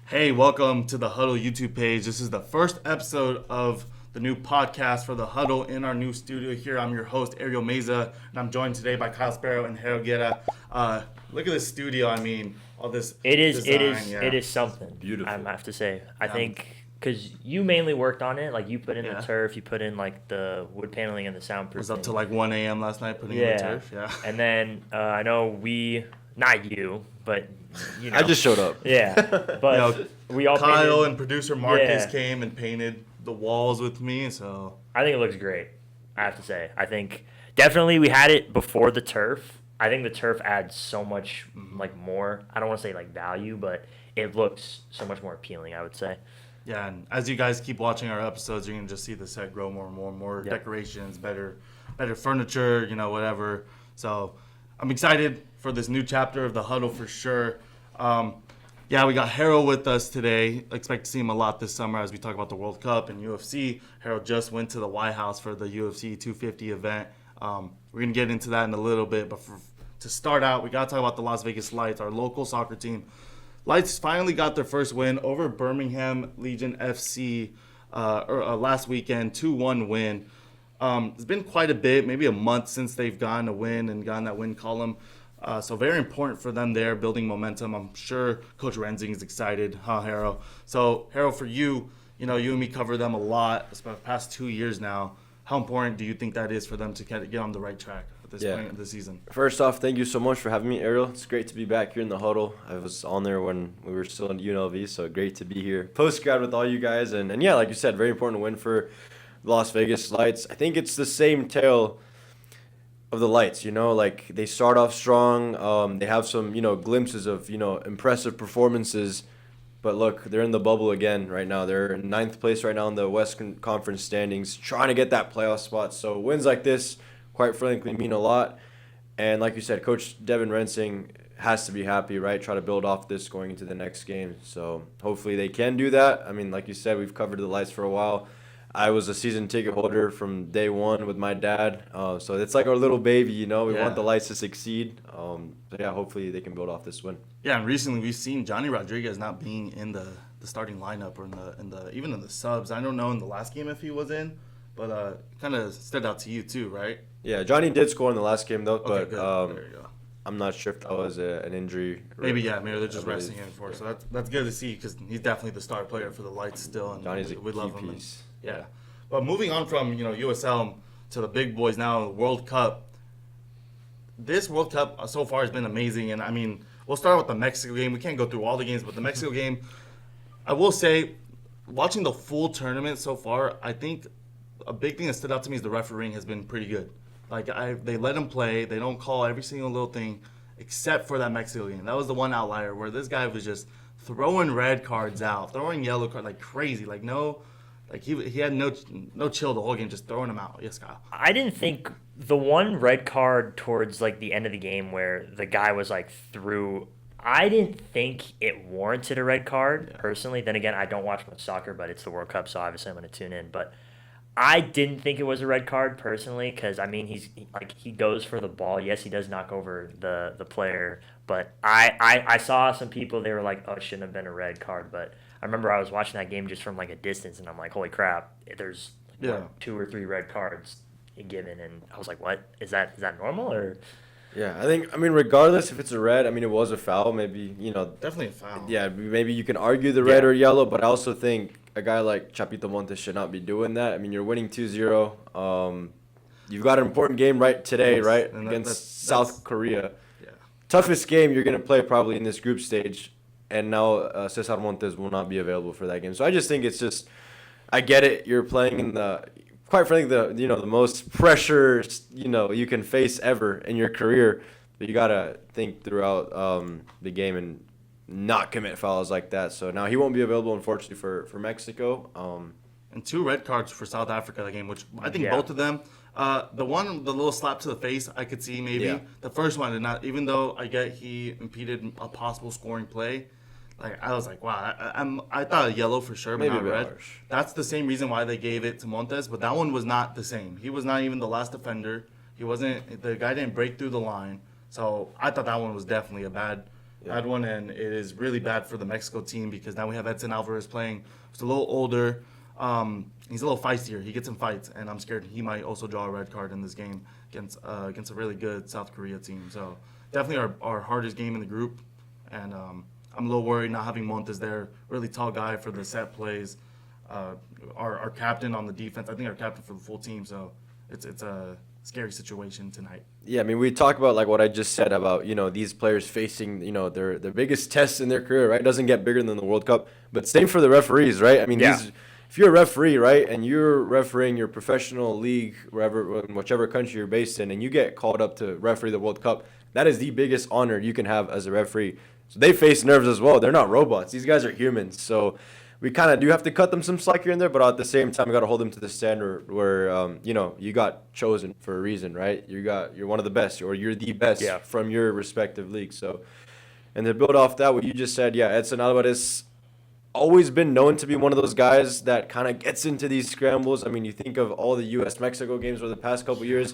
Hey, welcome to the Huddle YouTube page. This is the first episode of the new podcast for the Huddle in our new studio here. I'm your host, Ariel Meza, and I'm joined today by Kyle Sparrow and Jero Guerra. Look at this studio. I mean, all this design. It is something. Beautiful. I have to say. I think because you mainly worked on it. Like, you put in the turf, you put in, like, the wood paneling and the soundproofing. I was up to, like, 1 a.m. last night putting in the turf. Yeah. And then I know not you, but, you know. I just showed up. Yeah. But we all Kyle and producer Marcus came and painted the walls with me, so. I think it looks great, I have to say. I think definitely we had it before the turf. I think the turf adds so much, like, more. I don't want to say, like, value, but it looks so much more appealing, I would say. Yeah, and as you guys keep watching our episodes, you're going to just see the set grow more and more and more. Yep. Decorations, better furniture, whatever. So I'm excited for this new chapter of the Huddle for sure. Yeah, we got Jero with us today. Expect to see him a lot this summer as we talk about the World Cup and UFC. Jero just went to the White House for the UFC 250 event. We're going to get into that in a little bit, but to start out, we got to talk about the Las Vegas Lights, our local soccer team. Lights finally got their first win over Birmingham Legion FC last weekend, 2-1 win. It's been quite a bit, maybe a month since they've gotten a win and gotten that win column. So very important for them there, building momentum. I'm sure Coach Renzing is excited, Jero? So, Jero, for you, you and me cover them a lot for the past 2 years now. How important do you think that is for them to get on the right track at this point of the season? First off, thank you so much for having me, Ariel. It's great to be back here in the Huddle. I was on there when we were still in UNLV, so great to be here post-grad with all you guys. And yeah, like you said, very important win for the Las Vegas Lights. I think it's the same tale of the Lights, like they start off strong. They have some, glimpses of, impressive performances. But look, they're in the bubble again right now. They're in 9th place right now in the Western Conference standings, trying to get that playoff spot. So wins like this, quite frankly, mean a lot. And like you said, Coach Devin Rensing has to be happy, right? Try to build off this going into the next game. So hopefully they can do that. I mean, like you said, we've covered the Lights for a while. I was a season ticket holder from day one with my dad. So it's like our little baby, We want the Lights to succeed. So yeah, hopefully they can build off this win. Yeah, and recently we've seen Johnny Rodriguez not being in the starting lineup or even in the subs. I don't know in the last game if he was in, but kind of stood out to you too, right? Yeah, Johnny did score in the last game though, but there you go. I'm not sure if that was an injury. Maybe they're just resting him for. So that's good to see because he's definitely the star player for the Lights still, and Johnny's we love him. piece. Yeah, but moving on from USL to the big boys now, the World Cup. This World Cup so far has been amazing, and I mean, we'll start with the Mexico game. We can't go through all the games, but the Mexico game, I will say, watching the full tournament so far, I think a big thing that stood out to me is the refereeing has been pretty good. Like they let them play. They don't call every single little thing, except for that Mexico game. That was the one outlier where this guy was just throwing red cards out, throwing yellow cards like crazy. Like he had no chill the whole game, just throwing them out. Yes, Kyle. I didn't think the one red card towards, like, the end of the game where the guy was, like, through. I didn't think it warranted a red card, personally. Then again, I don't watch much soccer, but it's the World Cup, so obviously I'm going to tune in. But I didn't think it was a red card, personally, because, I mean, he goes for the ball. Yes, he does knock over the player. But I saw some people, they were like, oh, it shouldn't have been a red card. But I remember I was watching that game just from, like, a distance, and I'm like, holy crap, there's like 2 or 3 red cards given, and I was like, what? Is that normal, or? Yeah, I mean, regardless if it's a red, I mean, it was a foul, maybe, Definitely a foul. Yeah, maybe you can argue the red or yellow, but I also think a guy like Chapito Montes should not be doing that. I mean, you're winning 2-0. You've got an important game today, right, against South Korea. Yeah. Toughest game you're going to play probably in this group stage, and now Cesar Montes will not be available for that game. So I just think it's just, I get it, you're playing in the, quite frankly, the most pressure, you can face ever in your career. But you got to think throughout the game and not commit fouls like that. So now he won't be available, unfortunately, for Mexico. And 2 red cards for South Africa that game, which I think both of them. The little slap to the face, I could see maybe. Yeah. The first one did not, even though I get he impeded a possible scoring play. Like, I was like, wow, I thought a yellow for sure, but maybe not red. Harsh. That's the same reason why they gave it to Montes, but that one was not the same. He was not even the last defender. The guy didn't break through the line. So I thought that one was definitely a bad Had one, and it is really bad for the Mexico team because now we have Edson Alvarez playing. He's a little older. He's a little feistier. He gets in fights, and I'm scared he might also draw a red card in this game against a really good South Korea team. So definitely our hardest game in the group, and I'm a little worried not having Montes there, really tall guy for the set plays. Our captain on the defense, I think our captain for the full team. So it's a scary situation tonight. Yeah, I mean, we talk about like what I just said about, these players facing, their biggest tests in their career, right? It doesn't get bigger than the World Cup. But same for the referees, right? I mean, if you're a referee, right, and you're refereeing your professional league, whichever country you're based in, and you get called up to referee the World Cup, that is the biggest honor you can have as a referee. So they face nerves as well. They're not robots. These guys are humans. So we kind of do have to cut them some slack here and there, but at the same time, we got to hold them to the standard where, you got chosen for a reason, right? You're one of the best, or you're the best from your respective league. So, and to build off that, what you just said, Edson Alvarez always been known to be one of those guys that kind of gets into these scrambles. I mean, you think of all the U.S.-Mexico games over the past couple years,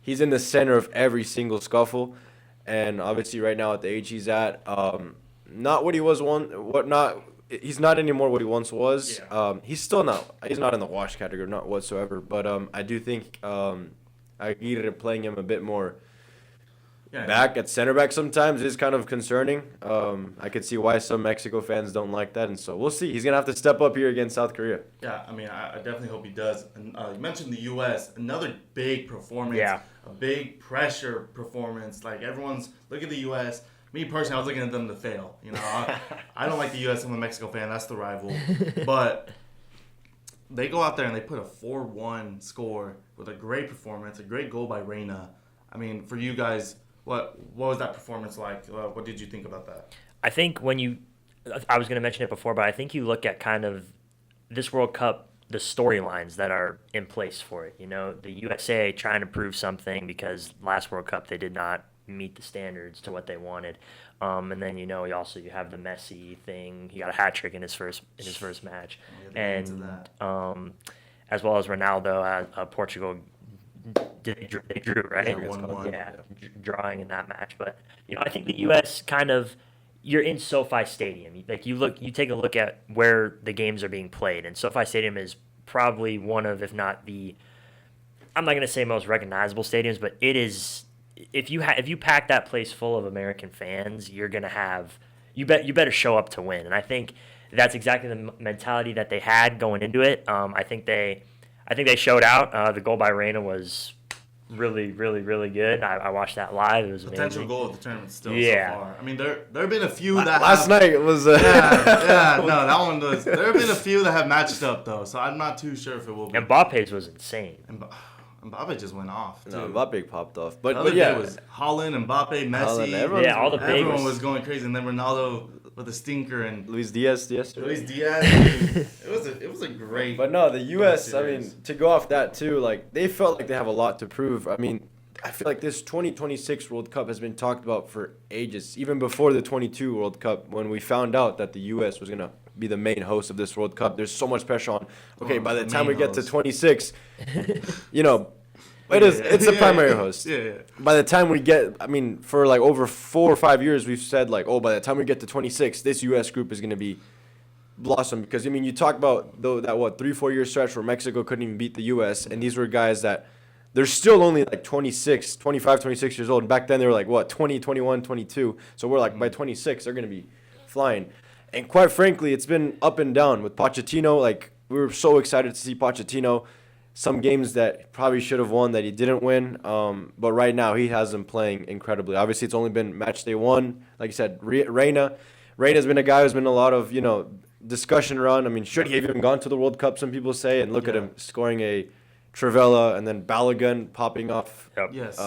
he's in the center of every single scuffle. And obviously right now at the age he's at, not what he was he's not anymore what he once was. Yeah. He's not in the wash category, not whatsoever. But I do think Aguirre playing him a bit more back at center back sometimes is kind of concerning. I could see why some Mexico fans don't like that, and so we'll see. He's gonna have to step up here against South Korea. Yeah, I mean, I definitely hope he does. And you mentioned the U.S., another big performance, a big pressure performance. Like everyone's look at the U.S. Me personally, I was looking at them to fail. I don't like the U.S. I'm a Mexico fan. That's the rival, but they go out there and they put a 4-1 score with a great performance, a great goal by Reina. I mean, for you guys. What was that performance like? What did you think about that? I think I was going to mention it before, but I think you look at kind of this World Cup, the storylines that are in place for it. The USA trying to prove something because last World Cup they did not meet the standards to what they wanted. And then you have the Messi thing. He got a hat trick in his first match, and as well as Ronaldo, Portugal. They drew, right? Yeah, 1-1. Yeah, drawing in that match. But I think the U.S. kind of you're in SoFi Stadium. Like you take a look at where the games are being played, and SoFi Stadium is probably one of, if not the, I'm not going to say most recognizable stadiums, but it is. If you pack that place full of American fans, you're gonna have you better show up to win, and I think that's exactly the mentality that they had going into it. I think they showed out. The goal by Reina was really, really, really good. I watched that live. It was potential amazing. Goal of the tournament still so far. I mean, there have been a few that last night it was. No, that one was. There have been a few that have matched up though, so I'm not too sure if it will be. Mbappe's was insane. Mbappe just went off too. No, Mbappe popped off, but it was Holland, Mbappe, Messi. All the big everyone was going crazy, and then Ronaldo with a stinker and Luis Diaz yesterday. Luis Diaz. it was a great. But no, the U.S. I mean, to go off that too, like they felt like they have a lot to prove. I mean, I feel like this 2026 World Cup has been talked about for ages, even before the 22 World Cup. When we found out that the U.S. was gonna be the main host of this World Cup, there's so much pressure on. Okay, by the time we get to 26, it's a primary host. Yeah. By the time we get, I mean, for like over 4 or 5 years, we've said like, by the time we get to 26, this U.S. group is going to be blossom. Because, I mean, you talk about that 3-4 year stretch where Mexico couldn't even beat the U.S. And these were guys that they're still only like 26 years old. And back then they were like, 20, 21, 22. So we're like, by 26, they're going to be flying. And quite frankly, it's been up and down with Pochettino. Like, we were so excited to see Pochettino. Some games that probably should have won that he didn't win. But right now he has them playing incredibly. Obviously, it's only been match day 1. Like you said, Reina's been a guy who's been a lot of, discussion around. I mean, should he have even gone to the World Cup, some people say, and look at him scoring a Trivela and then Balogun popping off. Yep. Yes.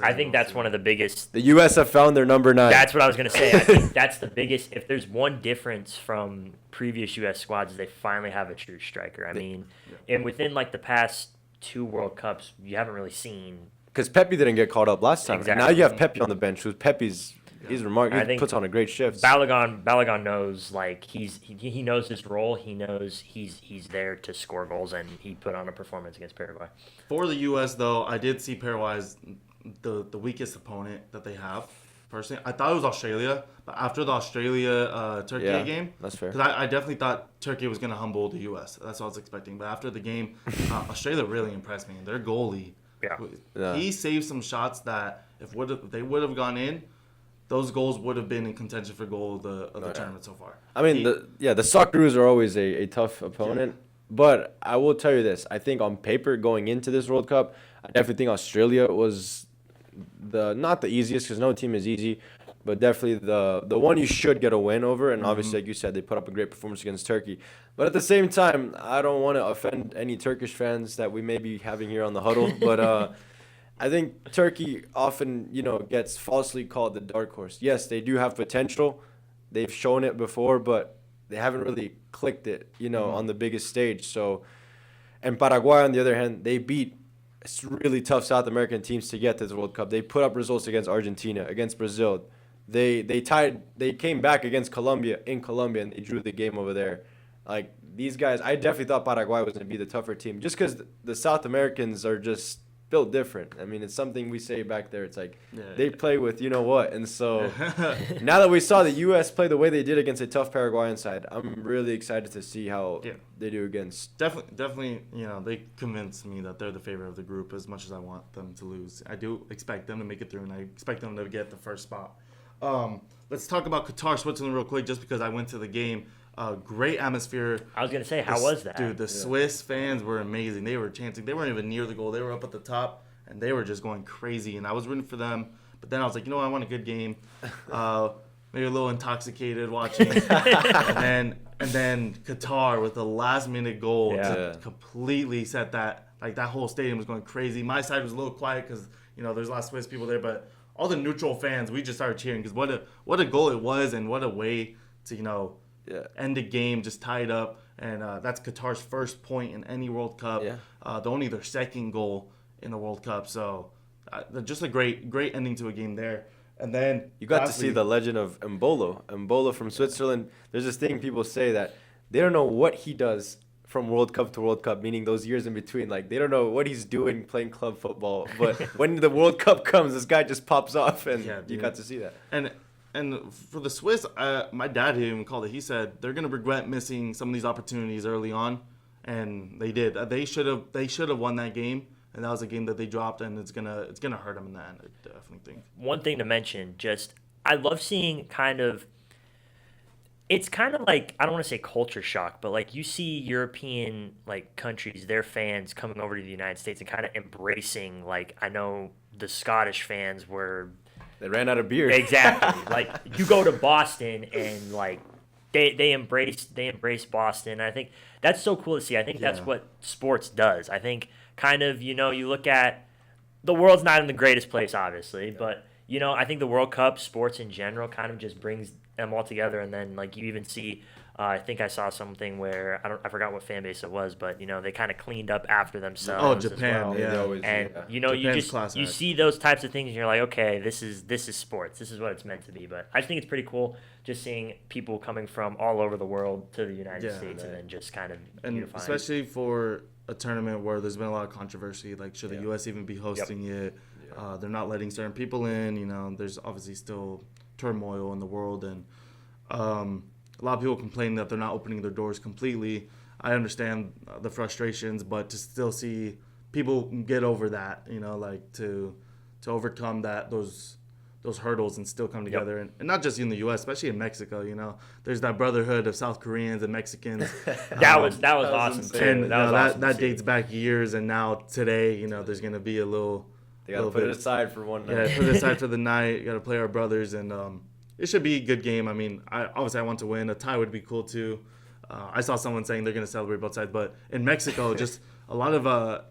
I think that's one of the biggest. The U.S. have found their number 9. That's what I was going to say. I think that's the biggest. If there's one difference from previous U.S. squads, is they finally have a true striker. I mean, and within like the past 2 World Cups, you haven't really seen. Because Pepe didn't get called up last time. Exactly. Now you have Pepe on the bench, who's Pepe's. He's remarkable. He puts on a great shift. Balogun knows like he knows his role. He knows he's there to score goals, and he put on a performance against Paraguay. For the U.S. though, I did see Paraguay as the weakest opponent that they have. personally. I thought it was Australia, but after the Australia Turkey game, that's fair. Because I definitely thought Turkey was going to humble the U.S. That's what I was expecting. But after the game, Australia really impressed me. Their goalie, he saved some shots that if they would have gone in, those goals would have been in contention for goal of the tournament so far. I mean, the Socceroos are always a tough opponent. Yeah. But I will tell you this. I think on paper going into this World Cup, I definitely think Australia was not the easiest because no team is easy, but definitely the one you should get a win over. And obviously, like you said, they put up a great performance against Turkey. But at the same time, I don't want to offend any Turkish fans that we may be having here on the Huddle. But I think Turkey often, gets falsely called the dark horse. Yes, they do have potential. They've shown it before, but they haven't really clicked it, on the biggest stage. So, and Paraguay, on the other hand, they beat really tough South American teams to get to this World Cup. They put up results against Argentina, against Brazil. They came back against Colombia in Colombia, and they drew the game over there. Like, these guys, I definitely thought Paraguay was going to be the tougher team just because the South Americans are just built different. I mean, it's something we say back there. It's like they play with what. And so now that we saw the U.S. play the way they did against a tough Paraguayan side, I'm really excited to see how they do against. Definitely, they convinced me that they're the favorite of the group as much as I want them to lose. I do expect them to make it through, and I expect them to get the first spot. Let's talk about Qatar, Switzerland real quick just because I went to the game. Great atmosphere. I was going to say, how was that? Dude, the Swiss fans were amazing. They were chanting. They weren't even near the goal. They were up at the top, and they were just going crazy. And I was rooting for them. But then I was like, I want a good game. Maybe a little intoxicated watching. and then Qatar with the last-minute goal to completely set that. Like, that whole stadium was going crazy. My side was a little quiet because, there's a lot of Swiss people there. But all the neutral fans, we just started cheering because what a goal it was and what a way to, end the game, just tied up, and that's Qatar's first point in any World Cup. Only their second goal in the World Cup. So, just a great ending to a game there. And then you got to see the legend of Mbolo from Switzerland. There's this thing people say that they don't know what he does from World Cup to World Cup, meaning those years in between. Like, they don't know what he's doing playing club football, but when the World Cup comes, this guy just pops off, and you got to see that. And for the Swiss, my dad even called it. He said they're gonna regret missing some of these opportunities early on, and they did. They should have won that game, and that was a game that they dropped, and it's gonna hurt them in the end. I definitely think. One thing to mention, I love seeing it's kind of like, I don't want to say culture shock, but like you see European countries, their fans coming over to the United States and kind of embracing. Like, I know the Scottish fans were. They ran out of beer. Exactly. Like, you go to Boston and they embrace Boston. I think that's so cool to see. I think that's what sports does. I think you look at the world's not in the greatest place, obviously, but I think the World Cup, sports in general, kind of just brings them all together. And then you even see. I think I saw something where I forgot what fan base it was, but they kind of cleaned up after themselves. Oh, Japan, as well. And you see those types of things, and you're like, okay, this is sports. This is what it's meant to be. But I think it's pretty cool just seeing people coming from all over the world to the United States, and then just kind of unifying. Especially for a tournament where there's been a lot of controversy, like should the U.S. even be hosting it? They're not letting certain people in. There's obviously still turmoil in the world, and a lot of people complain that they're not opening their doors completely. I understand the frustrations, but to still see people get over that, to overcome those hurdles and still come together, and not just in the U.S., especially in Mexico. There's that brotherhood of South Koreans and Mexicans. that was awesome too. And that dates back years, and now today, there's gonna be a little. They gotta put it aside for one night. Yeah, put it aside for the night. You gotta play our brothers, and it should be a good game. I mean, obviously I want to win. A tie would be cool too. I saw someone saying they're going to celebrate both sides, but in Mexico, just a lot of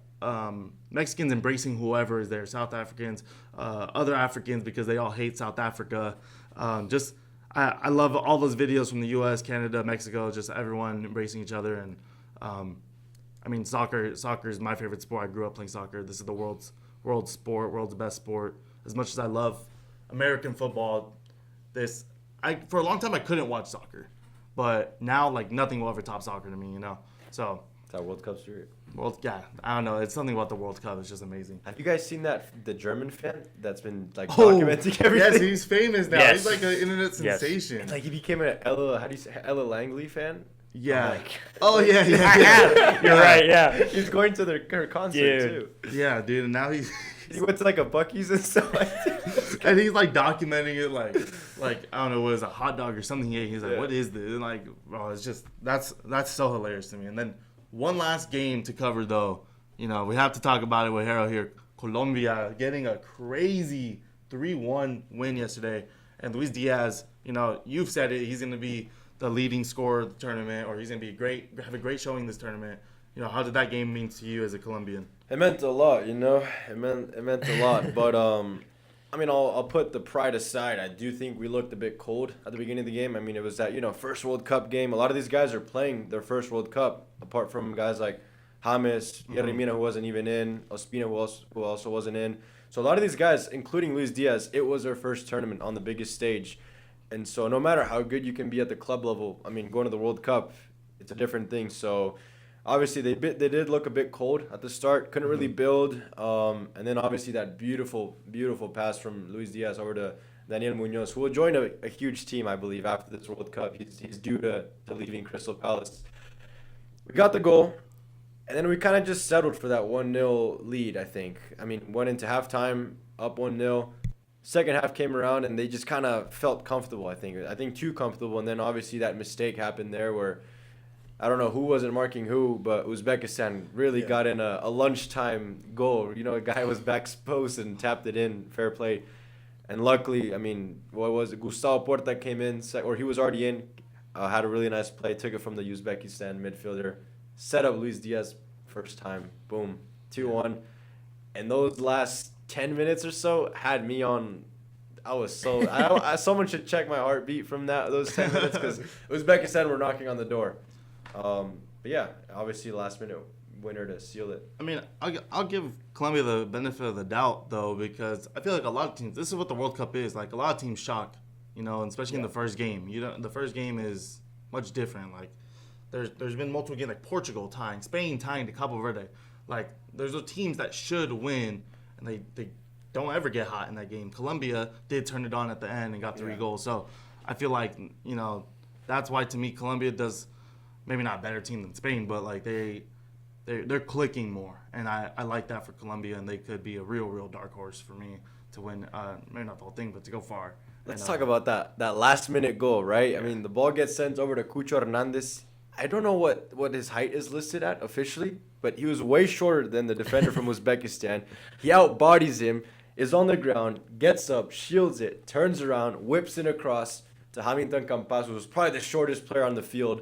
Mexicans embracing whoever is there, South Africans, other Africans, because they all hate South Africa. I love all those videos from the U.S., Canada, Mexico, just everyone embracing each other. And I mean, soccer is my favorite sport. I grew up playing soccer. This is the world's sport, world's best sport. As much as I love American football, for a long time I couldn't watch soccer, but now nothing will ever top soccer to me, So It's our World Cup spirit. Yeah, I don't know. It's something about the World Cup. It's just amazing. Have you guys seen the German fan that's been like Oh, documenting everything? yes, he's famous now. Yes. He's like an internet Yes. sensation. It's like he became a Ella Langley fan. Yeah. Like- Oh, yeah, yeah. You're right. Yeah. He's going to her concert Dude. too. Yeah, dude. And now he's He went to like a Buc-ee's and stuff like that. and he's like documenting it like I don't know, what is a hot dog or something he ate. He's like, Yeah. what is this? And like, bro, it's just that's so hilarious to me. And then one last game to cover though. You know, we have to talk about it with Jero here. Colombia getting a crazy 3-1 win yesterday. And Luis Diaz, you know, you've said it, he's going to be the leading scorer of the tournament, or he's going to be have a great showing this tournament. You know, how did that game mean to you as a Colombian? It meant a lot, you know. It meant a lot. But I mean, I'll put the pride aside. I do think we looked a bit cold at the beginning of the game. I mean, it was that, you know, first World Cup game. A lot of these guys are playing their first World Cup, apart from guys like James, Yeremina, who wasn't even in, Ospina, who also wasn't in. So a lot of these guys, including Luis Diaz, it was their first tournament on the biggest stage. And so no matter how good you can be at the club level, I mean, going to the World Cup, it's a different thing. So obviously they did look a bit cold at the start, couldn't really build. And then obviously that beautiful pass from Luis Diaz over to Daniel Munoz, who will join a huge team, I believe, after this World Cup. He's due to leaving Crystal Palace. We got the goal. And then we kind of just settled for that 1-0 lead, I think. I mean, went into halftime, up 1-0. Second half came around, and they just kind of felt comfortable, I think. I think too comfortable. And then obviously that mistake happened there where, I don't know who wasn't marking who, but Uzbekistan really got in a lunchtime goal. You know, a guy was back post and tapped it in, fair play. And luckily, I mean, what was it? Gustavo Porta came in, or he was already in, had a really nice play, took it from the Uzbekistan midfielder. Set up Luis Diaz first time. Boom. 2-1. And those last 10 minutes or so had me on. Someone should check my heartbeat from those 10 minutes because Uzbekistan were knocking on the door. But yeah, obviously last minute winner to seal it. I mean, I'll give Colombia the benefit of the doubt, though, because I feel like a lot of teams, this is what the World Cup is. Like, a lot of teams shock, you know, and especially in the first game. You know, the first game is much different. Like, there's been multiple games, like Portugal tying, Spain tying to Cabo Verde. Like, there's those teams that should win, and they don't ever get hot in that game. Colombia did turn it on at the end and got 3 goals. So I feel like, you know, that's why, to me, Colombia does maybe not a better team than Spain, but, like, they're clicking more. And I like that for Colombia, and they could be a real dark horse for me to win, maybe not the whole thing, but to go far. Let's talk about that last-minute goal, right? I mean, the ball gets sent over to Cucho Hernandez. I don't know what his height is listed at officially, but he was way shorter than the defender from Uzbekistan. He outbodies him, is on the ground, gets up, shields it, turns around, whips it across to Hamilton Campas, who was probably the shortest player on the field,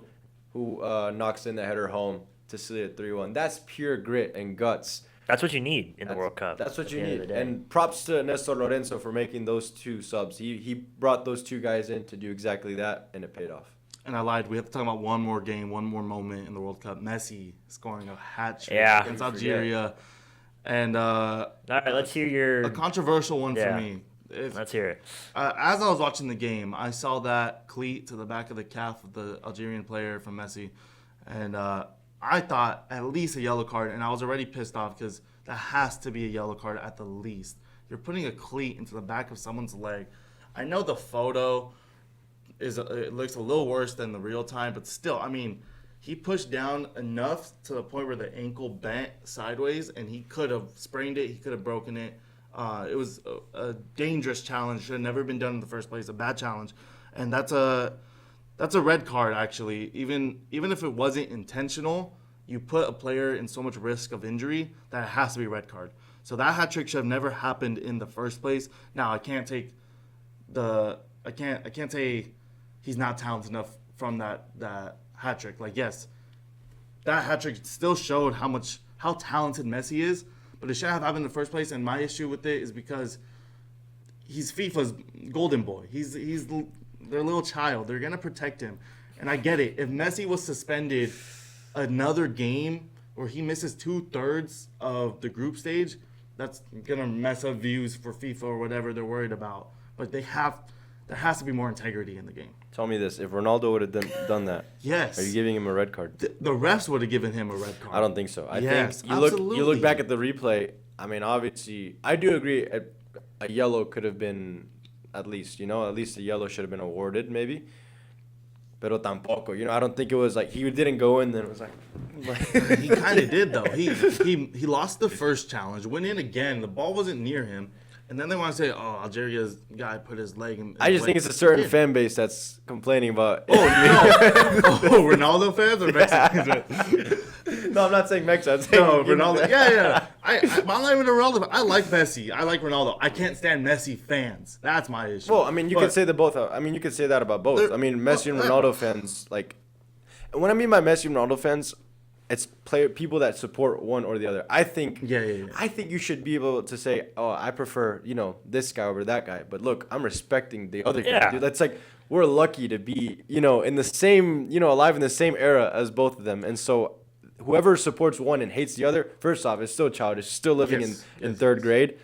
who knocks in the header home to seal it 3-1. That's pure grit and guts. That's what you need in the World Cup. That's what at you the end of need. the day. And props to Nestor Lorenzo for making those 2 subs. He brought those 2 guys in to do exactly that, and it paid off. And I lied. We have to talk about one more game, one more moment in the World Cup. Messi scoring a hat trick against Algeria. And All right, let's hear a controversial one for Yeah. me. Let's hear it. As I was watching the game, I saw that cleat to the back of the calf of the Algerian player from Messi. And I thought at least a yellow card. And I was already pissed off because that has to be a yellow card at the least. You're putting a cleat into the back of someone's leg. I know the photo it looks a little worse than the real time, but still, I mean, he pushed down enough to the point where the ankle bent sideways, and he could have sprained it, he could have broken it. It was a dangerous challenge, should have never been done in the first place, a bad challenge, and that's a red card actually. Even if it wasn't intentional, you put a player in so much risk of injury that it has to be a red card. So that hat trick should have never happened in the first place. Now I can't say he's not talented enough from that hat trick. Like, yes, that hat trick still showed how talented Messi is, but it shouldn't have happened in the first place. And my issue with it is because he's FIFA's golden boy. He's their little child. They're gonna protect him, and I get it. If Messi was suspended another game where he misses 2/3 of the group stage, that's gonna mess up views for FIFA or whatever they're worried about. But they have there has to be more integrity in the game. Tell me this: if Ronaldo would have done that, Yes. are you giving him a red card? The refs would have given him a red card. I don't think so. I Yes, think you look absolutely. back at the replay. I mean, obviously, I do agree. A yellow could have been at least a yellow should have been awarded maybe. Pero tampoco, I don't think it was like he didn't go in. Then it was like He kind of did though. He lost the first challenge, went in again. The ball wasn't near him, and then they want to say, "Oh, Algeria's guy put his leg in." I just think it's a certain fan base that's complaining about. Oh no! Ronaldo fans or Mexicans? No, I'm not saying Mexico. I'm saying No, Ronaldo. Yeah. I'm not even a Ronaldo fan. I like Messi. I like Ronaldo. I can't stand Messi fans. That's my issue. Well, I mean, you could say that both. I mean, you could say that about both. I mean, Messi and Ronaldo fans, like, when I mean by Messi and Ronaldo fans, it's people that support one or the other. I think. Yeah. I think you should be able to say, "Oh, I prefer, this guy over that guy." But look, I'm respecting the other guy, dude. That's like we're lucky to be, in the same, alive in the same era as both of them, and so. Whoever supports one and hates the other, first off, is still childish, still living in third grade.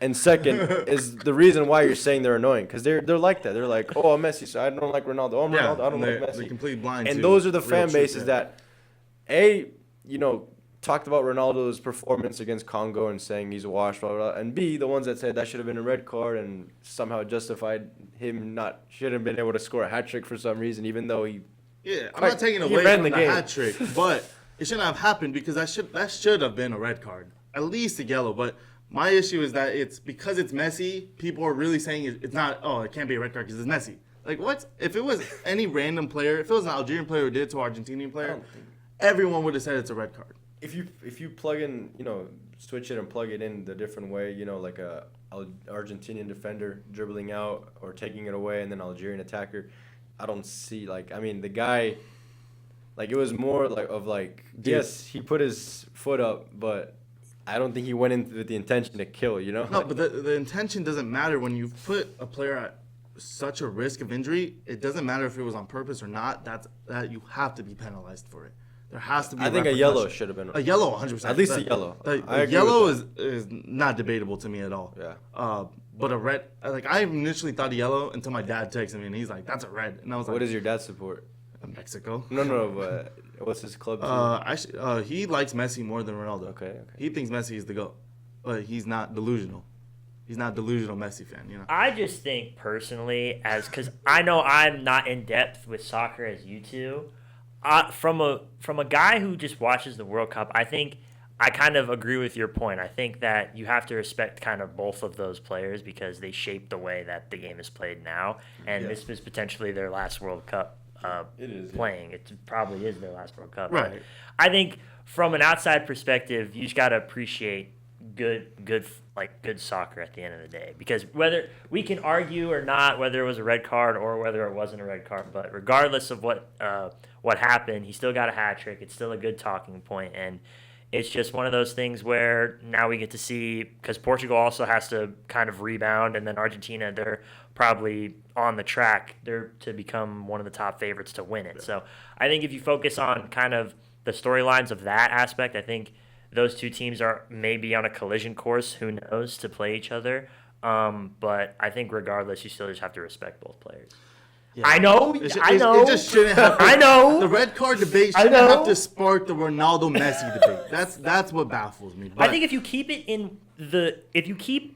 And second is the reason why you're saying they're annoying, because they're like that. They're like, oh, I'm Messi, so I don't like Ronaldo. Oh, I'm Ronaldo, I don't like Messi. They're completely blind. And those are the fan bases that, talked about Ronaldo's performance against Congo and saying he's washed, blah, blah, blah. And B, the ones that said that should have been a red card and somehow justified him shouldn't have been able to score a hat trick for some reason, even though he. Yeah, I'm not taking away from the hat trick, but. It shouldn't have happened because that should have been a red card, at least a yellow. But my issue is that it's because it's Messi. People are really saying it's not. Oh, it can't be a red card because it's Messi. Like what? If it was any random player, if it was an Algerian player who did it to an Argentinian player, everyone would have said it's a red card. If you plug in, switch it and plug it in the different way, like a Argentinian defender dribbling out or taking it away, and then Algerian attacker, I don't see the guy. Like, it was more yes, he put his foot up, but I don't think he went in with the intention to kill, No, but the intention doesn't matter when you put a player at such a risk of injury. It doesn't matter if it was on purpose or not. That you have to be penalized for it. There has to be. I think a yellow should have been. A yellow, 100%. At least a yellow. A yellow is not debatable to me at all. Yeah. But a red, I initially thought a yellow until my dad texted me and he's like, "That's a red," and I was like, "What does your dad support?" Mexico. No, but what's his club team? He likes Messi more than Ronaldo. Okay. He thinks Messi is the GOAT, but he's not delusional. He's not a delusional Messi fan, I just think personally, because I know I'm not in depth with soccer as you two, from a guy who just watches the World Cup, I think I kind of agree with your point. I think that you have to respect kind of both of those players because they shape the way that the game is played now, and this is potentially their last World Cup. Playing. It probably is their last World Cup. Right. I think from an outside perspective, you just got to appreciate good soccer at the end of the day. Because whether we can argue or not whether it was a red card or whether it wasn't a red card, but regardless of what happened, he still got a hat trick. It's still a good talking point, and it's just one of those things where now we get to see, because Portugal also has to kind of rebound, and then Argentina, they're probably on the track to become one of the top favorites to win it. So I think if you focus on kind of the storylines of that aspect, I think those two teams are maybe on a collision course, who knows, to play each other. But I think regardless, you still just have to respect both players. Yeah. I know. It just shouldn't have. I know. The red card debate shouldn't have to spark the Ronaldo Messi debate. That's what baffles me. But I think if you keep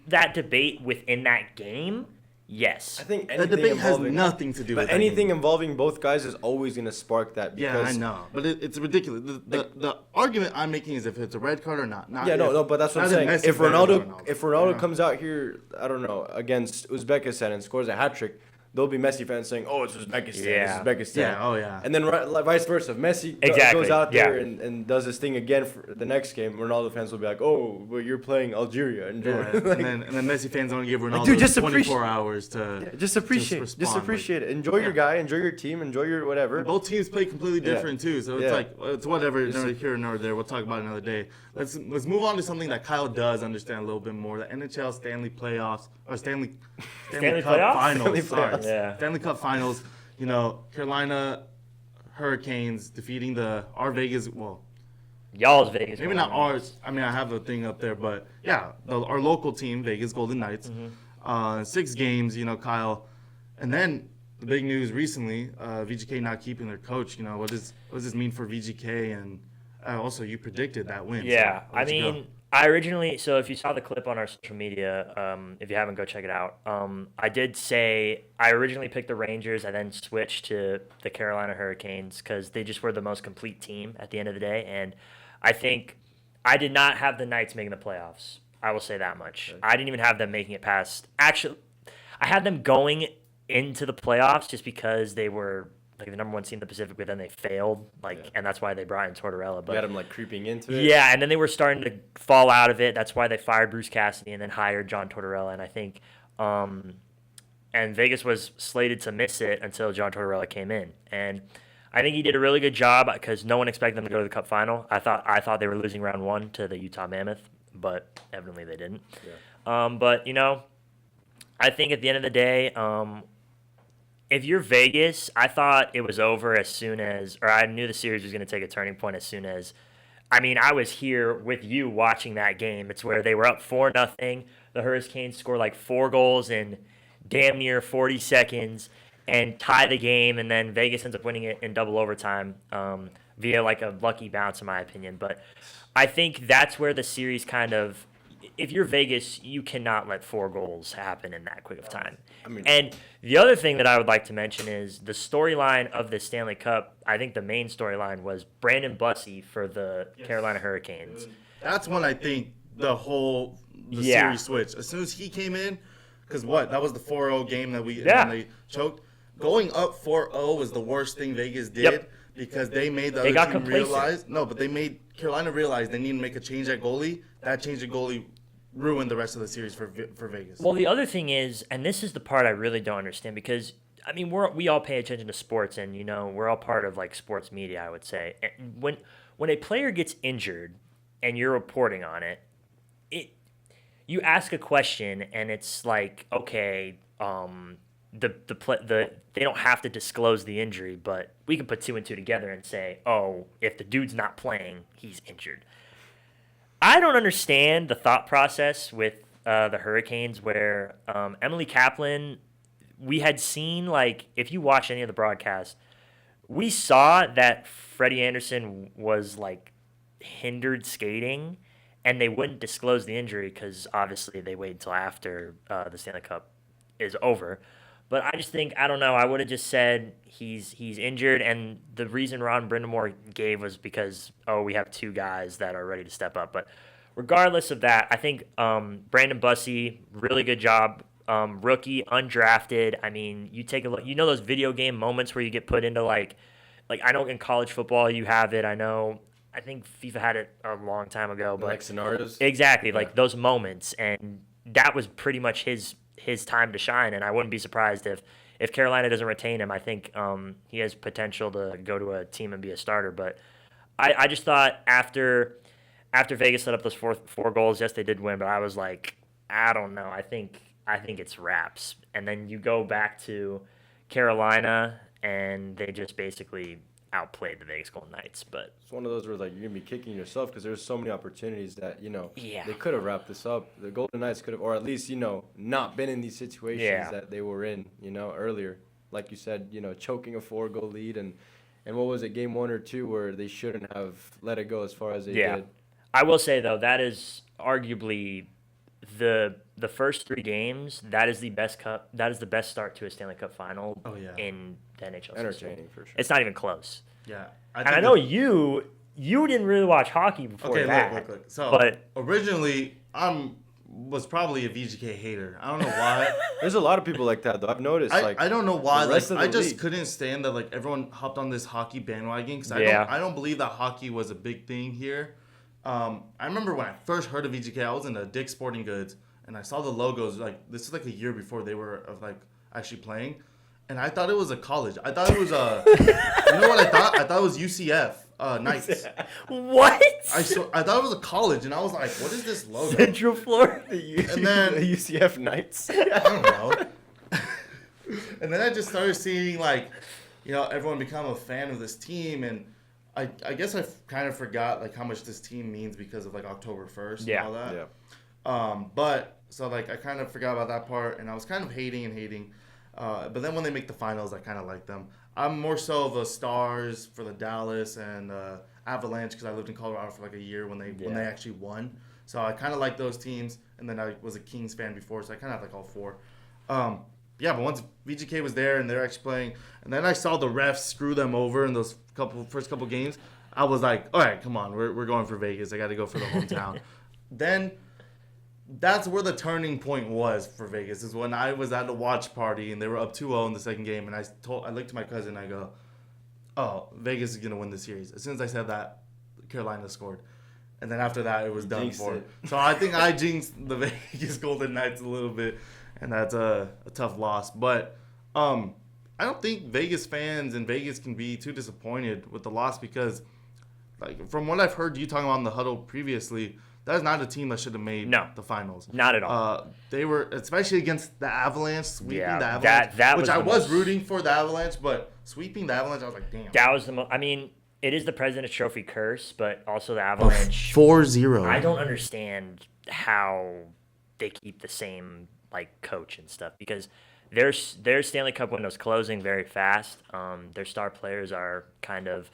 that debate within that game, yes. I think the debate has nothing to do with anything involving both guys is always going to spark that. Yeah, I know, but it's ridiculous. The argument I'm making is if it's a red card or not. But that's what I'm saying. If Ronaldo comes out here, I don't know, against Uzbekistan and scores a hat trick, there'll be Messi fans saying, "Oh, it's Uzbekistan. Yeah. It's Uzbekistan." Yeah. Oh, yeah. And then vice versa. If Messi goes out there and does his thing again for the next game, Ronaldo fans will be like, "Oh, well, you're playing Algeria." And, and then Messi fans don't give Ronaldo 24 hours to just appreciate it. Enjoy your guy. Enjoy your team. Enjoy your whatever. And both teams play completely different too, so it's like it's whatever. Neither here nor there. We'll talk about it another day. Let's move on to something that Kyle does understand a little bit more: the NHL Stanley playoffs or Stanley Cup finals. Stanley Cup finals. Carolina Hurricanes defeating our Vegas. Well, y'all's Vegas. Maybe not ours. I mean, I have a thing up there, but yeah, our local team, Vegas Golden Knights. 6 games. Kyle. And then the big news recently, VGK not keeping their coach. You know, what does this mean for VGK? And also, you predicted that win. Yeah, so I mean, I originally, so if you saw the clip on our social media, if you haven't, go check it out. I did say I originally picked the Rangers and then switched to the Carolina Hurricanes because they just were the most complete team at the end of the day. And I think I did not have the Knights making the playoffs. I will say that much. Okay. I didn't even have them making it past. Actually, I had them going into the playoffs just because they were like the number one team in the Pacific, but then they failed, and that's why they brought in Tortorella. But You had him like creeping into it. yeah, and then they were starting to fall out of it. That's why they fired Bruce Cassidy and then hired John Tortorella. And I think, and Vegas was slated to miss it until John Tortorella came in, and I think he did a really good job because no one expected them to go to the Cup final. I thought they were losing round one to the Utah Mammoth, but evidently they didn't. Yeah. But I think at the end of the day, if you're Vegas, I thought it was over as soon as, or I knew the series was going to take a turning point as soon as, I was here with you watching that game. It's where they were up 4-0. The Hurricanes score like 4 goals in damn near 40 seconds and tie the game, and then Vegas ends up winning it in double overtime via like a lucky bounce, in my opinion. But I think that's where the series kind of, if you're Vegas, you cannot let 4 goals happen in that quick of time. And the other thing that I would like to mention is the storyline of the Stanley Cup. I think the main storyline was Brandon Bussey for the Carolina Hurricanes. That's when I think the Yeah. series switched. As soon as he came in, because that was the 4-0 game that and they choked. Going up 4-0 was the worst thing Vegas did. Yep. Because they made the They other got team complacent. realize. No, but they made Carolina realize they need to make a change at goalie. That change at goalie ruined the rest of the series for Vegas. Well, the other thing is, and this is the part I really don't understand, because we all pay attention to sports, and we're all part of like sports media, I would say. And when a player gets injured and you're reporting on it, you ask a question and it's like, okay, they don't have to disclose the injury, but we can put 2 and 2 together and say, oh, if the dude's not playing, he's injured. I don't understand the thought process with the Hurricanes where Emily Kaplan, we had seen, like, if you watch any of the broadcasts, we saw that Freddie Anderson was, like, hindered skating, and they wouldn't disclose the injury because obviously they wait until after the Stanley Cup is over. But I just think, I don't know, I would have just said he's injured, and the reason Ron Brindamore gave was because, we have 2 guys that are ready to step up. But regardless of that, I think Brandon Bussey, really good job. Rookie, undrafted. I mean, you take a look, those video game moments where you get put into like I know in college football you have it. I think FIFA had it a long time ago. But like scenarios? Exactly, like Yeah. those moments. And that was pretty much his time to shine, and I wouldn't be surprised if Carolina doesn't retain him. I think he has potential to go to a team and be a starter. But I just thought after Vegas set up those four goals, yes, they did win, but I was like, I don't know. I think it's wraps. And then you go back to Carolina, and they just basically outplayed the Vegas Golden Knights. But It's one of those where like you're gonna be kicking yourself because there's so many opportunities that Yeah. they could have wrapped this up. The Golden Knights could have, or at least not been in these situations Yeah. that they were in earlier. Like you said, choking a 4-goal lead and what was it, game 1 or 2 where they shouldn't have let it go as far as they Yeah. did. I will say, though, that is arguably the first 3 games. That is the best start to a Stanley Cup final in the NHL. Entertaining for sure. It's not even close. Yeah. And I know you didn't really watch hockey before that. Look. So but originally, was probably a VGK hater. I don't know why. There's a lot of people like that though. I've noticed. I don't know why. the rest of the I just league. couldn't stand that. Like everyone hopped on this hockey bandwagon because Yeah. I don't believe that hockey was a big thing here. I remember when I first heard of VGK, I was in a Dick's Sporting Goods and I saw the logos. Like this is like a year before they were actually playing, and I thought it was a college. I thought it was a. You know what I thought? I thought it was UCF Knights. what? I thought it was a college, and I was like, "What is this logo?" Central Florida. And then the UCF Knights. I don't know. And then I just started seeing everyone become a fan of this team, and I guess I kind of forgot how much this team means because of October 1st and all that. Yeah. But so I kind of forgot about that part, and I was kind of hating. But then when they make the finals, I kind of like them. I'm more so of a Stars for the Dallas and Avalanche because I lived in Colorado for like a year when they actually won. So I kind of like those teams. And then I was a Kings fan before, so I kind of have like all four. Yeah, but once VGK was there and they're actually playing, and then I saw the refs screw them over in those first couple games, I was like, all right, come on, we're going for Vegas. I got to go for the hometown. Then that's where the turning point was for Vegas, is when I was at the watch party and they were up 2-0 in the second game, and I looked at my cousin and I go, oh, Vegas is going to win the series. As soon as I said that, Carolina scored. And then after that, it was done for. So I think I jinxed the Vegas Golden Knights a little bit, and that's a tough loss. But I don't think Vegas fans in Vegas can be too disappointed with the loss because, like, from what I've heard you talking about in the huddle previously, that is not a team that should have made the finals. Not at all. They were, especially against the Avalanche, sweeping the Avalanche, that I was rooting for the Avalanche, but sweeping the Avalanche, I was like, damn. That was the most. I mean, it is the President's Trophy curse, but also the Avalanche. 4-0. I don't understand how they keep the same coach and stuff because their Stanley Cup window's closing very fast. Their star players are kind of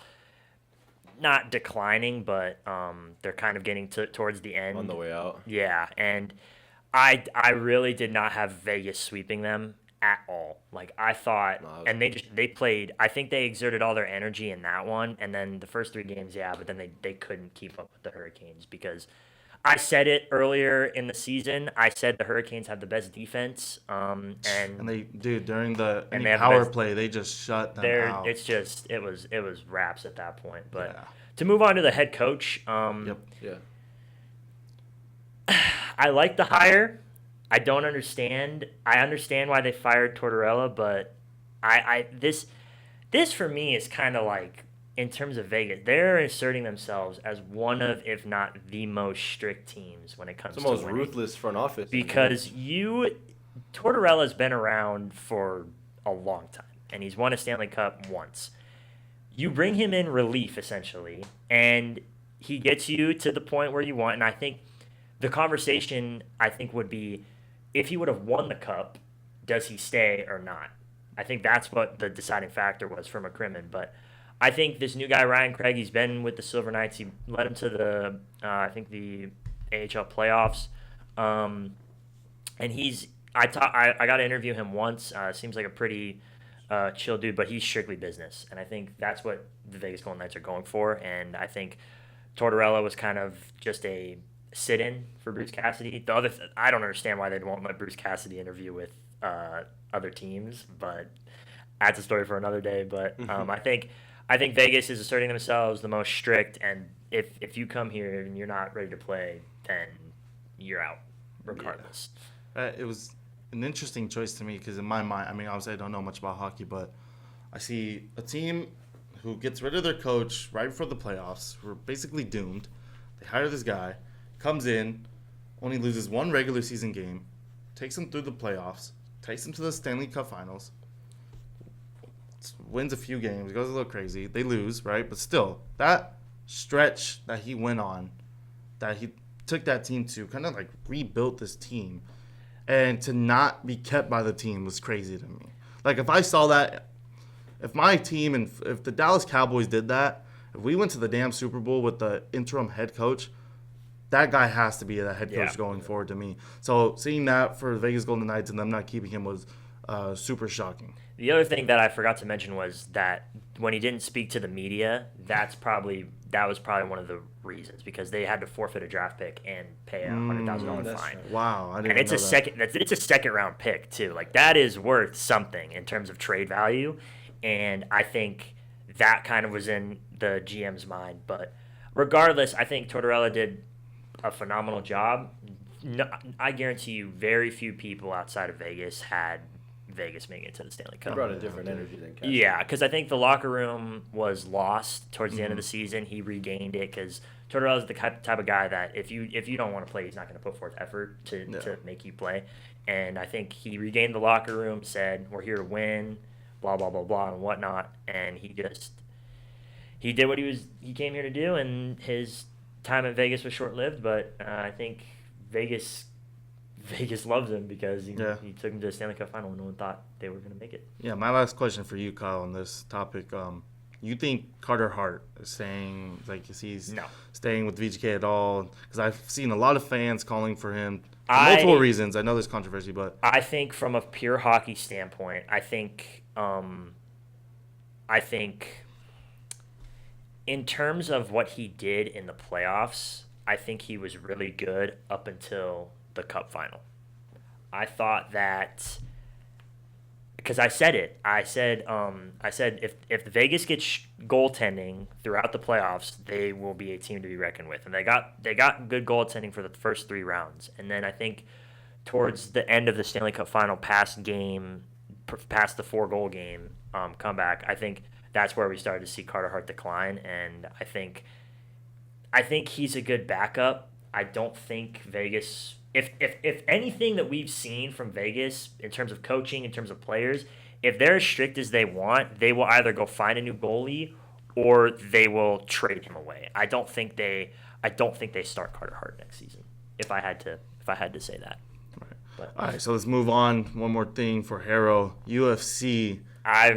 not declining, but they're kind of getting towards the end. On the way out. Yeah, and I really did not have Vegas sweeping them at all. Like, I thought, and they played, I think they exerted all their energy in that one, and then the first 3 games, but then they couldn't keep up with the Hurricanes because I said it earlier in the season. I said the Hurricanes have the best defense, and they during the power play, they just shut them out. It's just it was wraps at that point. But to move on to the head coach, Yeah. I like the hire. I don't understand. I understand why they fired Tortorella, but this for me is kind of like, in terms of Vegas, they're asserting themselves as one of, if not the most strict teams when it comes to winning. It's the most ruthless front office. Because Tortorella's been around for a long time, and he's won a Stanley Cup once. You bring him in relief, essentially, and he gets you to the point where you want, and I think the conversation, would be, if he would have won the Cup, does he stay or not? I think that's what the deciding factor was for McCrimmon. But I think this new guy, Ryan Craig, he's been with the Silver Knights. He led them to the AHL playoffs. And I got to interview him once. Seems like a pretty chill dude, but he's strictly business. And I think that's what the Vegas Golden Knights are going for. And I think Tortorella was kind of just a sit-in for Bruce Cassidy. I don't understand why they won't let Bruce Cassidy interview with other teams, but that's a story for another day. But I think Vegas is asserting themselves the most strict, and if you come here and you're not ready to play, then you're out regardless. Yeah. It was an interesting choice to me because in my mind, I mean, obviously I don't know much about hockey, but I see a team who gets rid of their coach right before the playoffs, who are basically doomed. They hire this guy, comes in, only loses 1 regular season game, takes them through the playoffs, takes them to the Stanley Cup Finals, wins a few games, goes a little crazy. They lose, right? But still, that stretch that he went on, that he took that team to, kind of like rebuilt this team, and to not be kept by the team was crazy to me. Like, if I saw that, if my team and if the Dallas Cowboys did that, if we went to the damn Super Bowl with the interim head coach, that guy has to be the head coach going forward to me. So seeing that for the Vegas Golden Knights and them not keeping him was super shocking. The other thing that I forgot to mention was that when he didn't speak to the media, that was probably one of the reasons, because they had to forfeit a draft pick and pay a $100,000 fine. Wow, I didn't and it's know a second. It's a second round pick too. Like, that is worth something in terms of trade value, and I think that kind of was in the GM's mind. But regardless, I think Tortorella did a phenomenal job. No, I guarantee you, very few people outside of Vegas had Vegas making it to the Stanley Cup. He brought a different energy than Cassidy. Yeah, because I think the locker room was lost towards the end of the season. He regained it because Tortorella's the type of guy that if you don't want to play, he's not going to put forth effort to make you play. And I think he regained the locker room, said, we're here to win, blah, blah, blah, blah, and whatnot. And he did what he came here to do, and his time at Vegas was short-lived, but I think Vegas Vegas loves him because he Yeah. took him to the Stanley Cup final when no one thought they were going to make it. Yeah, my last question for you, Kyle, on this topic. You think Carter Hart is staying, like, is he's No. staying with VGK at all? Because I've seen a lot of fans calling for him for I- multiple reasons. I know there's controversy, but I think from a pure hockey standpoint, I think in terms of what he did in the playoffs, I think he was really good up until the Cup final. I thought that because I said it. I said if Vegas gets goaltending throughout the playoffs, they will be a team to be reckoned with, and they got good goaltending for the first 3 rounds, and then I think towards the end of the Stanley Cup final, past the 4-goal game comeback, I think that's where we started to see Carter Hart decline, and I think he's a good backup. I don't think Vegas, if anything that we've seen from Vegas in terms of coaching, in terms of players, if they're as strict as they want, they will either go find a new goalie or they will trade him away. I don't think they start Carter Hart next season. If I had to say that. But, all right, so let's move on. One more thing for Jero. UFC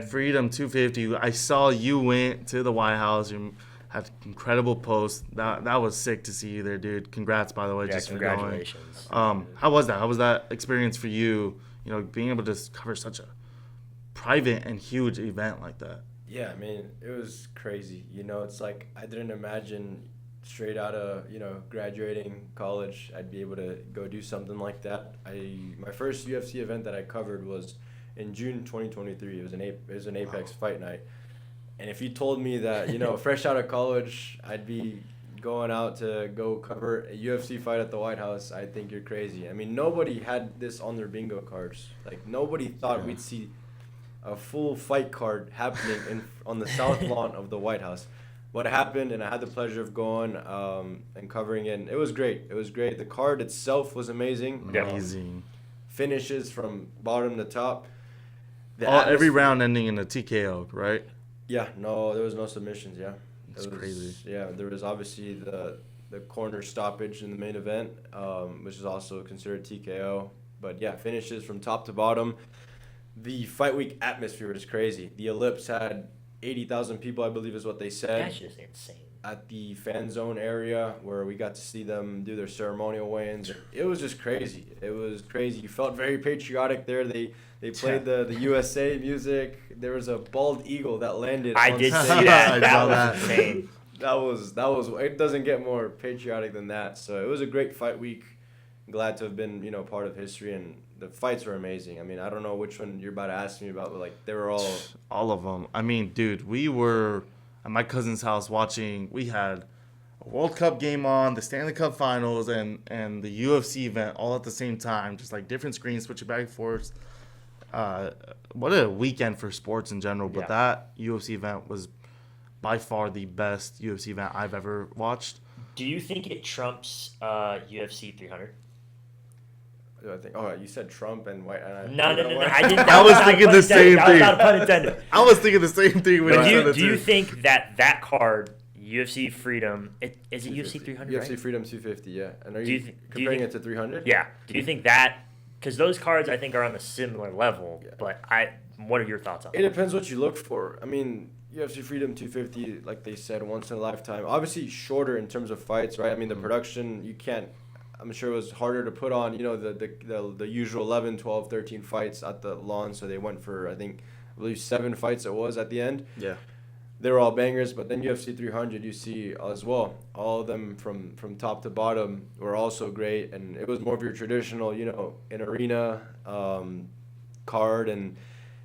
Freedom 250. I saw you went to the White House. You had incredible posts. That was sick to see you there, dude. Congrats, by the way. yeah, just congratulations. For going. How was that? How was that experience for you? You know, being able to cover such a private and huge event like that. Yeah, I mean, it was crazy. You know, it's like I didn't imagine straight out of, you know, graduating college, I'd be able to go do something like that. My first UFC event that I covered was in June 2023. It was an Apex fight night. And if you told me that, you know, fresh out of college, I'd be going out to go cover a UFC fight at the White House, I think you're crazy. I mean, nobody had this on their bingo cards. Like, nobody thought we'd see a full fight card happening on the south lawn of the White House. What happened, and I had the pleasure of going and covering it. And it was great. It was great. The card itself was amazing. Amazing. Finishes from bottom to top. Every round ending in a TKO, right? Yeah, no, there was no submissions, yeah. It's crazy. Yeah, there was obviously the corner stoppage in the main event, which is also considered TKO. But yeah, finishes from top to bottom. The fight week atmosphere was crazy. The Ellipse had 80,000 people, I believe is what they said. That's just insane. At the fan zone area where we got to see them do their ceremonial weigh-ins. It was just crazy. It was crazy. You felt very patriotic there. They played the USA music. There was a bald eagle that landed. I on did stage. see that. I That saw was that. insane. That was. It doesn't get more patriotic than that. So it was a great fight week. Glad to have been, you know, part of history, and the fights were amazing. I mean, I don't know which one you're about to ask me about, but like they were all of them. I mean, dude, we were at my cousin's house watching. We had a World Cup game on, the Stanley Cup Finals, and the UFC event all at the same time. Just like different screens, switching back and forth. What a weekend for sports in general. But Yeah. that UFC event was by far the best UFC event I've ever watched. Do you think it trumps UFC 300? I think. Oh, you said Trump and white. And No. White. I didn't. I was thinking the same That was thing. not a pun intended. I was thinking the same thing when But you said it do you too. think that card, UFC Freedom, is it UFC 300? UFC Right? Freedom 250, yeah. And are Do you, you think- comparing it to 300? Yeah. Do you think that? Because those cards, I think, are on a similar level. Yeah. But what are your thoughts on It that? depends what you look for. I mean, UFC Freedom 250, like they said, once in a lifetime. Obviously, shorter in terms of fights, right? I mean, the production, you can't. I'm sure it was harder to put on, you know, the usual 11, 12, 13 fights at the lawn. So they went for, I believe 7 fights it was at the end. Yeah. They were all bangers, but then UFC 300, you see as well, all of them from top to bottom were also great, and it was more of your traditional, you know, in arena card. And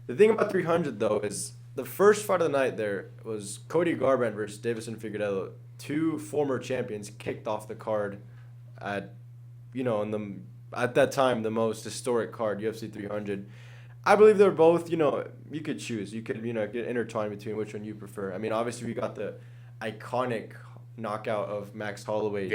the thing about 300 though is the first fight of the night there was Cody Garbrandt versus Davison Figueiredo. 2 former champions kicked off the card at, you know, at that time the most historic card, UFC 300. I believe they're both, you know, you could choose. You could, you know, get intertwined between which one you prefer. I mean, obviously we got the iconic knockout of Max Holloway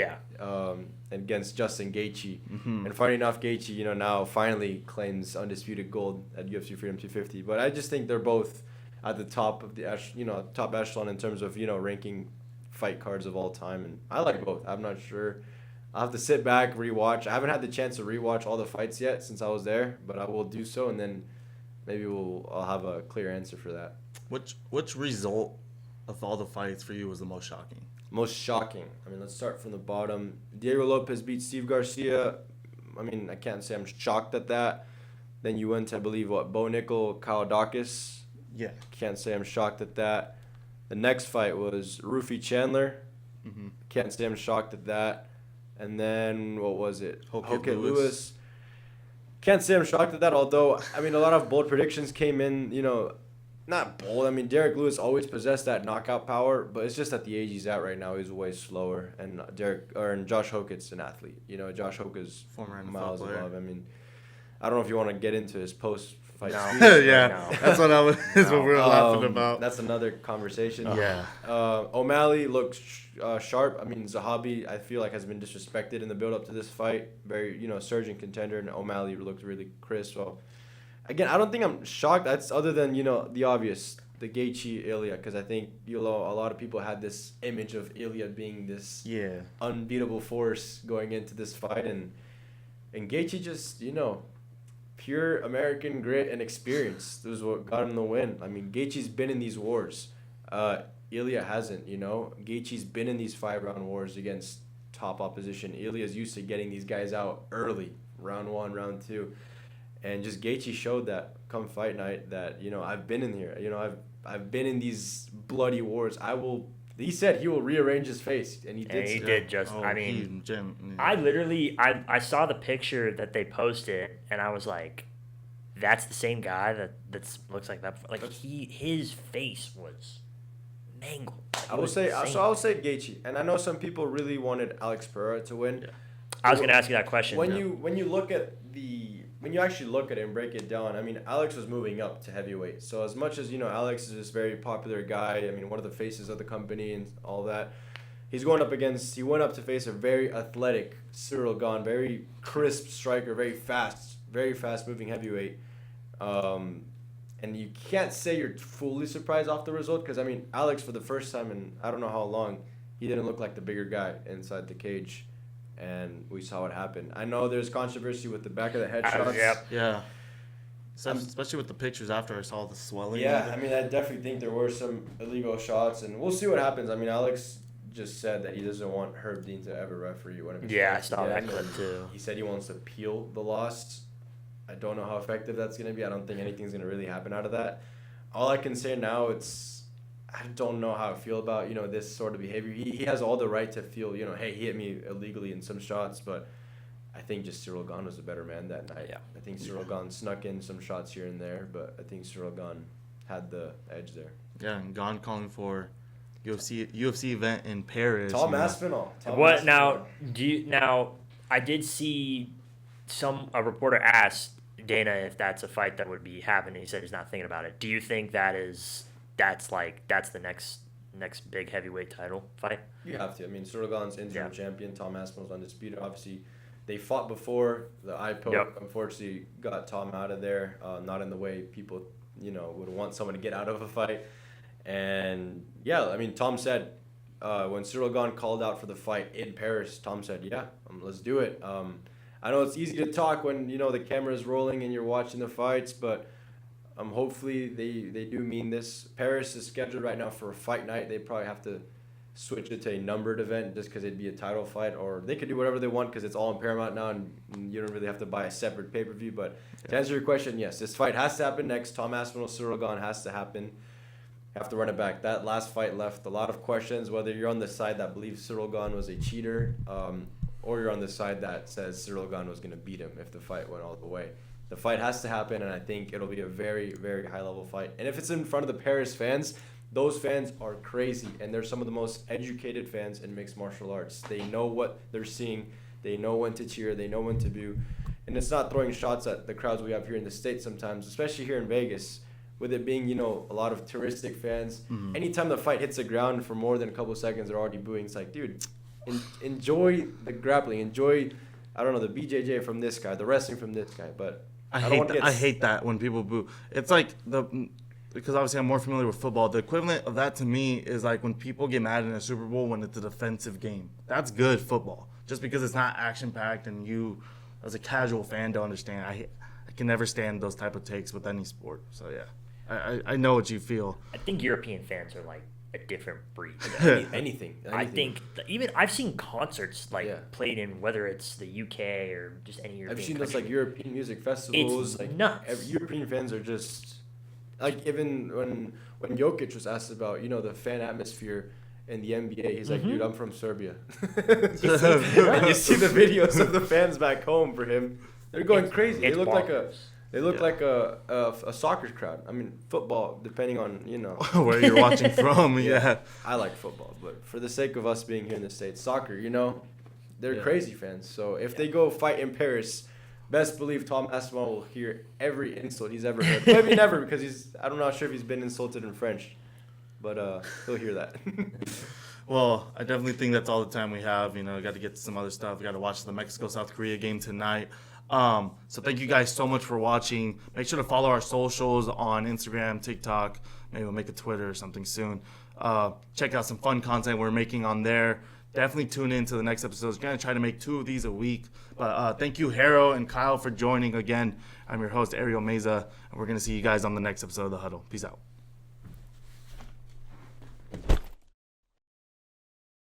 against Justin Gaethje. Mm-hmm. And funny enough, Gaethje, you know, now finally claims undisputed gold at UFC Freedom 250. But I just think they're both at the top of the, you know, top echelon in terms of, you know, ranking fight cards of all time. And I like both. I'm not sure. I'll have to sit back, rewatch. I haven't had the chance to rewatch all the fights yet since I was there, but I will do so, and then maybe I'll have a clear answer for that. Which result of all the fights for you was the most shocking? Most shocking. I mean, let's start from the bottom. Diego Lopez beat Steve Garcia. I mean, I can't say I'm shocked at that. Then you went to, I believe, Bo Nickel, Kaudakis. Yeah. Can't say I'm shocked at that. The next fight was Rufy Chandler. Mm-hmm. Can't say I'm shocked at that. And then, what was it? Hokit Lewis. Can't say I'm shocked at that, although, I mean, a lot of bold predictions came in, not bold. I mean, Derek Lewis always possessed that knockout power, but it's just at the age he's at right now, he's way slower. And Josh Hokit's an athlete. Josh Hokit's Former NFL miles player. above. I mean, I don't know if you want to get into his post-fight No. speech. Yeah, No. that's what what we were laughing about. That's another conversation. Yeah. O'Malley looks sharp. I mean, Zahabi, I feel like, has been disrespected in the build-up to this fight. Very, surging contender, and O'Malley looked really crisp. So, again, I don't think I'm shocked. That's other than, the obvious, the Gaethje Ilya, because I think, a lot of people had this image of Ilya being this unbeatable force going into this fight, and Gaethje just, pure American grit and experience. This is what got him the win. I mean, Gaethje's been in these wars. Ilya hasn't, Gaethje's been in these 5-round wars against top opposition. Ilya's used to getting these guys out early, round 1, round 2. And just Gaethje showed that come fight night that, I've been in here. I've been in these bloody wars. He said he will rearrange his face, and he did. And he so. did just. Oh, I mean, yeah. I literally I saw the picture that they posted, and I was like, "That's the same guy that looks like that." Like his face was mangled. I will say Gaethje, and I know some people really wanted Alex Pereira to win. Yeah. I was gonna ask you that question. When you actually look at it and break it down, I mean, Alex was moving up to heavyweight. So as much as, Alex is this very popular guy, I mean, one of the faces of the company and all that, he went up to face a very athletic Cyril Gane, very crisp striker, very fast moving heavyweight. And you can't say you're fully surprised off the result because, I mean, Alex, for the first time in I don't know how long, he didn't look like the bigger guy inside the cage. And we saw what happened. I know there's controversy with the back of the head shots. Yep. Yeah. Especially with the pictures after I saw the swelling. Yeah, I mean, I definitely think there were some illegal shots, and we'll see what happens. I mean, Alex just said that he doesn't want Herb Dean to ever referee one of his Yeah, I fights saw again, that clip and too. He said he wants to appeal the loss. I don't know how effective that's going to be. I don't think anything's going to really happen out of that. All I can say now, I don't know how I feel about, this sort of behavior. He has all the right to feel, hey, he hit me illegally in some shots, but I think just Cyril Gane was a better man that night. Yeah. I think Cyril Gane snuck in some shots here and there, but I think Cyril Gane had the edge there. Yeah, and Gane calling for UFC event in Paris. Tom Aspinall. What now? I did see a reporter asked Dana if that's a fight that would be happening. He said he's not thinking about it. Do you think that's the next big heavyweight title fight? You have to. I mean, Cyril Gane's interim champion. Tom Aspinall's undisputed. Obviously, they fought before. The eye poke, unfortunately, got Tom out of there. Not in the way people, would want someone to get out of a fight. And, yeah, I mean, Tom said when Cyril Gane called out for the fight in Paris, Tom said, yeah, let's do it. I know it's easy to talk when, the camera's rolling and you're watching the fights, but hopefully they do mean this. Paris is scheduled right now for a fight night. They probably have to switch it to a numbered event just because it'd be a title fight, or they could do whatever they want because it's all in Paramount now and you don't really have to buy a separate pay-per-view. But to answer your question, yes, this fight has to happen next. Tom Aspinall, Cyril Gane has to happen. Have to run it back. That last fight left a lot of questions, whether you're on the side that believes Cyril Gane was a cheater or you're on the side that says Cyril Gane was going to beat him if the fight went all the way. The fight has to happen, and I think it'll be a very, very high-level fight. And if it's in front of the Paris fans, those fans are crazy, and they're some of the most educated fans in mixed martial arts. They know what they're seeing. They know when to cheer. They know when to boo. And it's not throwing shots at the crowds we have here in the States sometimes, especially here in Vegas, with it being, a lot of touristic fans. Mm-hmm. Anytime the fight hits the ground for more than a couple of seconds, they're already booing. It's like, dude, enjoy the grappling. Enjoy, I don't know, the BJJ from this guy, the wrestling from this guy, but... I hate that when people boo. It's like because obviously I'm more familiar with football. The equivalent of that to me is like when people get mad in a Super Bowl when it's a defensive game. That's good football. Just because it's not action-packed and you, as a casual fan, don't understand. I can never stand those type of takes with any sport. So, yeah, I know what you feel. I think European fans are like a different breed. Anything. I think even I've seen concerts like Yeah. played in whether it's the UK or just any European I've seen country. those like European music festivals. It's like nuts. European fans are just like, even when Jokic was asked about the fan atmosphere in the NBA, he's like, dude, I'm from Serbia. And you see the videos of the fans back home for him. They're going crazy. They It's look bonkers. like a soccer crowd. I mean, football, depending on Where you're watching from, yeah. I like football, but for the sake of us being here in the States, soccer, they're Yeah. crazy fans. So if they go fight in Paris, best believe Tom Aspinall will hear every insult he's ever heard. Maybe never, because I'm not sure if he's been insulted in French, but he'll hear that. Well, I definitely think that's all the time we have. We got to get to some other stuff. We got to watch the Mexico-South Korea game tonight. So thank you guys so much for watching. Make sure to follow our socials on Instagram, TikTok. Maybe we'll make a Twitter or something soon. Check out some fun content we're making on there. Definitely tune in to the next episodes. We're going to try to make 2 of these a week. But thank you, Jero and Kyle, for joining again. I'm your host, Ariel Meza, and we're going to see you guys on the next episode of The Huddle. Peace out.